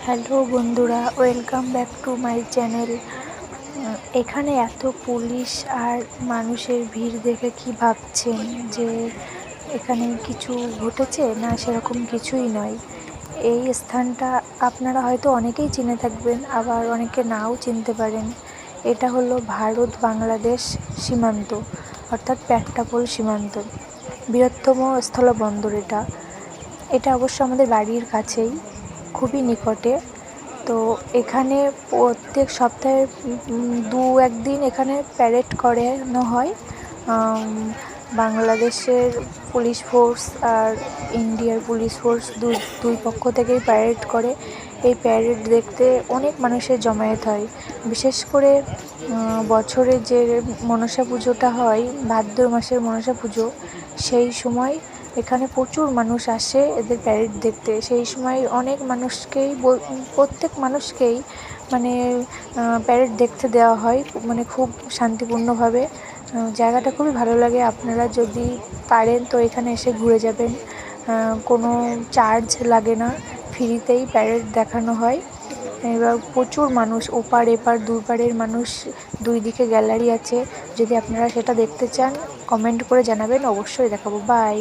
Hello বন্ধুরা, welcome back to my channel. এখানে এত পুলিশ আর মানুষের ভিড় দেখে কি ভাবছেন যে এখানে কিছু ঘটেছে? না, সেরকম কিছুই নয়। এই স্থানটা আপনারা হয়তো অনেকেই চিনে থাকবেন, আবার অনেকে নাও চিনতে পারেন। এটা হলো ভারত বাংলাদেশ সীমান্ত, অর্থাৎ পেট্টাপোল সীমান্ত, বৃহত্তম স্থলবন্দর এটা। এটা অবশ্য আমাদের বাড়ির কাছেই, খুবই নিকটে। তো এখানে প্রত্যেক সপ্তাহে একদিন এখানে প্যারেড করানো হয়। বাংলাদেশের পুলিশ ফোর্স আর ইন্ডিয়ার পুলিশ ফোর্স দুই পক্ষ থেকেই প্যারেড করে। এই প্যারেড দেখতে অনেক মানুষের জমায়েত হয়। বিশেষ করে বছরে যে মনসা পুজোটা হয়, ভাদ্র মাসের মনসা পুজো, সেই সময় এখানে প্রচুর মানুষ আসে এদের প্যারেড দেখতে। সেই সময় অনেক মানুষকেই প্রত্যেক মানুষকেই মানে প্যারেড দেখতে দেওয়া হয়, মানে খুব শান্তিপূর্ণভাবে। জায়গাটা খুবই ভালো লাগে। আপনারা যদি পারেন তো এখানে এসে ঘুরে যাবেন। কোনো চার্জ লাগে না, ফ্রিতেই প্যারেড দেখানো হয়। এবার প্রচুর মানুষ, ওপার এপার দুপারের মানুষ, দুই দিকে গ্যালারি আছে। যদি আপনারা সেটা দেখতে চান, কমেন্ট করে জানাবেন, অবশ্যই দেখাবো। বাই।